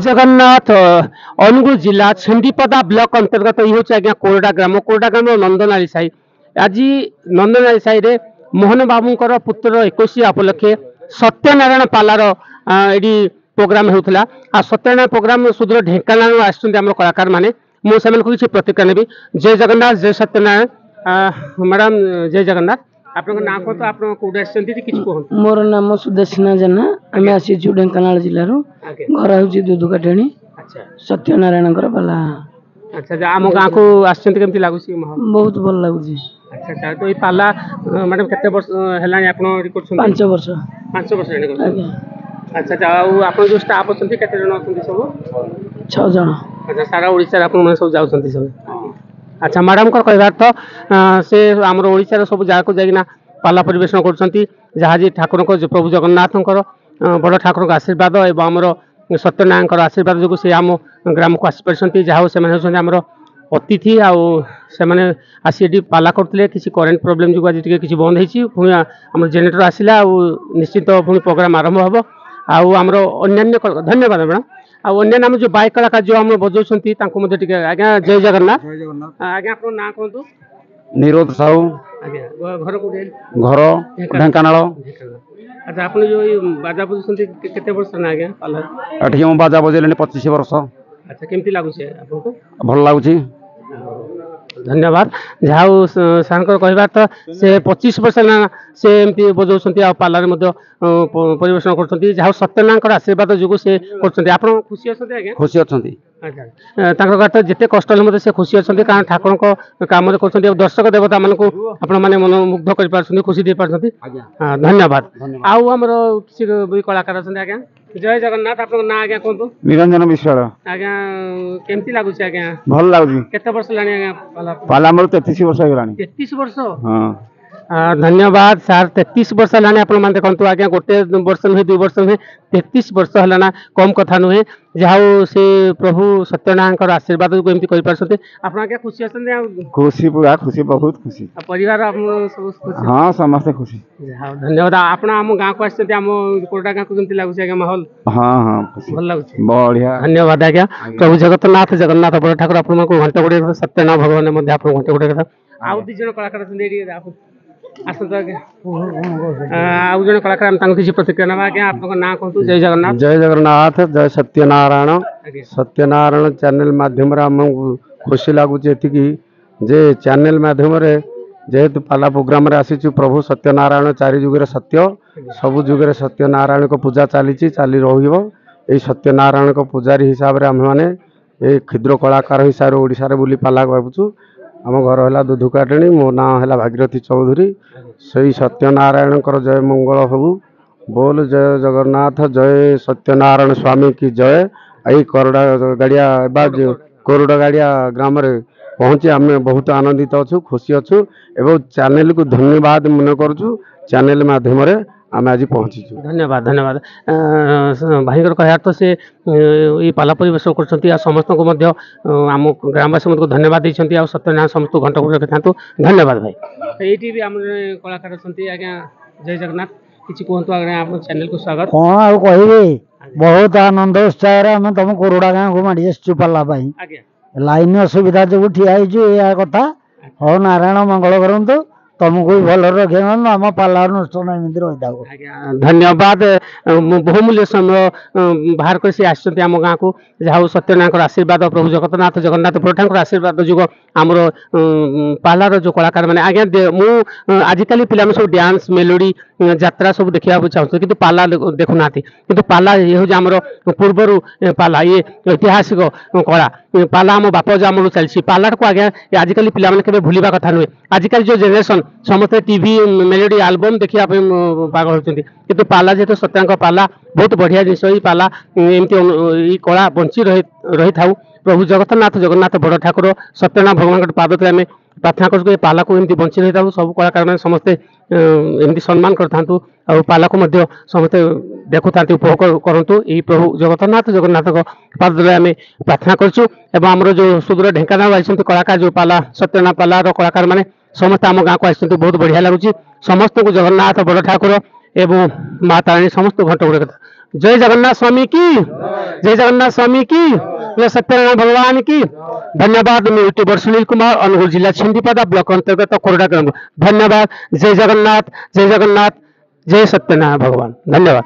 जगन्नाथ अनुगुल जिला छेन्दीपदा ब्लॉक अंतर्गत ये हूँ आज्ञा कोरडा ग्राम नंदनाली साई आज नंदनाली साई रे मोहन बाबूंकर पुत्र 21 उपलक्षे सत्यनारायण पालार ये प्रोग्राम होता आ सत्यनारायण प्रोग्राम सुदूर ढेंकानाल आम कलाकार मैंने मुझे किसी प्रतिक्रिया नेबी। जय जगन्नाथ जय सत्यनारायण मैडम जय जगन्नाथ आपन नाम को तो आप कोडे आछंती किछ कहंतु। मोर नाम सुदर्शना जेना आमे आसीचु ढेंकानाल जिल्ला रो घर होची दुदुकाटेणी। अच्छा सत्यनारायण कर बाला। अच्छा आम गाँ को आछंती केमती लागुसी बहुत भल लागुची। अच्छा अच्छा तो ये पाला मैडम केते वर्ष हेलानी आपन रिकॉर्ड सुन 5 वर्ष 5 वर्ष हेलानी आज्ञा। अच्छा अच्छा आपन जो स्टाफ अछंती केते जण अछंती सब 6 जण। अच्छा सारा ओडिसा रे आपन सब जाउछंती सब। अच्छा मैडम को कहबार तो से आमर ओडिसा सब जगह को जाइना पाला परिवेशन करछंती जहाँ जी ठाकुर को प्रभु जगन्नाथ बड़ ठाकुर का आशीर्वाद एवं आमर सत्यनारायण आशीर्वाद जो से आम ग्राम को आसी पार्टी जहाँ से आमर अतिथि आने आसी ये पाला करते किसी करेन्ट प्रोब्लेम जो आज किसी बंद होती आम जेनेटर आसला निश्चित पुणी प्रोग्राम आरंभ हम आमर अन्य धन्यवाद मैडम अन्य आम जो बाइक कलाकार जो आम बजाउछंती तांको मध्य टिके आज्ञा जय जगन्नाथ आज्ञा आपन नाम कहंतु। निरोध साहू आज्ञा घर को घर ढेंकानाल। अच्छा आपन जो बाजा बजाउछंती केते वर्ष ना आज्ञा पाला एठी हम बाजा बजेलेनी 25 वर्ष। अच्छा केमती लागुछे आपनको भल लागुची। धन्यवाद जहाँ सार कहबार तो से 25 वर्ष ना से एमती बजाउछंती आ पालार मध्य परिवेशन करछंती जहाँ सत्यनारायण आशीर्वाद जो से करछंती आपन खुशी अछंती आज्ञा खुशी अछंती। अच्छा तांकर गात जेते कष्ट ले से खुशी अछंती कारण ठाकुर को काम करछंती दर्शक देवता मान को आपण माने मन मुग्ध कर पारछंती खुशी दे पारछंती। धन्यवाद आउ हमर किसी कलाकार अछंती आज्ञा जय जगन्नाथ आपन ना आज्ञा कहंतु। निरंजन विश्वाल आज्ञा केमती लागुची आज्ञा भल लागुची केते वर्ष लानी आज्ञा पाला मोर 33 वर्ष होलानी 33 वर्ष। हां धन्यवाद सार 33 वर्ष है आप देखो आज्ञा गोटे वर्ष नुहे 2 वर्ष नुहे 33 वर्ष है कम कथा नुहे जहाँ से प्रभु सत्यनारायण आशीर्वाद को एमती कर पारछंती आप आज्ञा खुशी अछंती। खुशी पूरा खुशी बहुत खुशी परिवार सब खुशी। हाँ समस्त खुशी। धन्यवाद आप आम गाँव को आछंती आम कोरडा गाँव को केमती लागुची आज्ञा माहौल। हाँ हाँ भल लागुची बढ़िया। धन्यवाद आज्ञा प्रभु जगन्नाथ बड़ ठाकुर आपन को घंटा गुड़े सत्यनारायण भगवान मध्य आप घंटा गुड़े कथा आउ 2 जण कलाकार अछंती आसत आउ जन कलाकार किसी प्रतिक्रिया ना आज्ञा आप ना कहतु। जय जगन्नाथ जय जगन्नाथ जय सत्यनारायण सत्यनारायण चैनल माध्यम खुशी लगुच जे चैनल माध्यम जेहेतु पाला प्रोग्राम आसीचु प्रभु सत्यनारायण 4 जुगे सत्य सबु जुगे सत्यनारायण को पूजा चली रही सत्यनारायण को पुजारी हिसाब से आम मैंने क्षुद्र कलाकार हिसाब से ओडिशा रे बुली पाला भावुँ आम घर है दुधुकाटेणी मो ना है भागीरथी चौधरी से सत्यनारायण जय मंगल हबु बोल जय जगन्नाथ जय सत्यनारायण स्वामी की जय। आई कोरडा गाड़िया कोरडा गाड़िया ग्राम रे पहुँची आम बहुत आनंदित अच्छु खुशी अच्छु एवं चैनल को धन्यवाद मन करुँ चैनल माध्यम आम आज पहुँची। धन्यवाद धन्यवाद भाई कह तो से ये पाला परिवेशन कर समस्त को आम ग्रामवासी को धन्यवाद देते आ सत्यनारायण समस्त घंटा को रखी था धन्यवाद भाई ये आम कलाकार अच्छा आज्ञा जय जगन्नाथ किसी कहतु आज्ञा आप चैनल को स्वागत कौन आ कहि बहुत आनंद उत्साह आम तुम कोरोडा गाँव को माड़ी आसचु पाला लाइन असुविधा जो ठिया या कथा हो नारायण मंगल करंतु तुमको भी भल रखे आम पाला अनुष्ठान एमती रही था। धन्यवाद बहुमूल्य समय बाहर कर सी आम गाँव को जहाँ सत्यनारायण आशीर्वाद प्रभु जगन्नाथ बड़ ठाकुर आशीर्वाद जो आमर पालार जो कलाकार मैंने आज्ञा मु आजिकल पिला सब डांस मेलोडी यात्रा सब देखा चाहते कि पाला देखुना कि पाला ये हूँ आमर पूर्वर पाला ये ऐतिहासिक कला पाला आम बाप जामू चलती पाला को आज्ञा आजिकल पिला के भूलवा कथा नुहे आजिकल जो जेनेरेशन समस्त टीवी मेलोडी आल्बम देखा पागल होती कि पाला जेहेतु सत्याଙ୍କ पाला बहुत बढ़िया जिस पाला एमती कला बंची रही था प्रभु जगन्नाथ बड़ ठाकुर सत्यनारायण भगवान पाद तले आम प्रार्थना कर पाला को एमती बंची रही था सब कलाकार मैंने समस्ते एमती सम्मान कर पाला को समस्ते देखु था उपभोग करूँ ये प्रभु जगन्नाथ पाद तले आम प्रार्थना करमर जो सुदूर ढेंकानाल आई कलाकार जो पाला सत्यनारायण पालार कलाकार मैंने समस्त आम गाँव को आसते बहुत बढ़िया लगुच समस्त को जगन्नाथ बड़ ठाकुर एवं माँ तारिणी समस्त घंट गुड़े जय जगन्नाथ स्वामी की, जय जगन्नाथ स्वामी की, जय सत्यनारायण भगवान की। धन्यवाद। मैं यूट्यूबर सुनील कुमार, अनुगुल जिला छिंदीपदा ब्लॉक अंतर्गत कोरडा ग्राम। धन्यवाद। जय जगन्नाथ, जय जगन्नाथ, जय सत्यनारायण भगवान। धन्यवाद।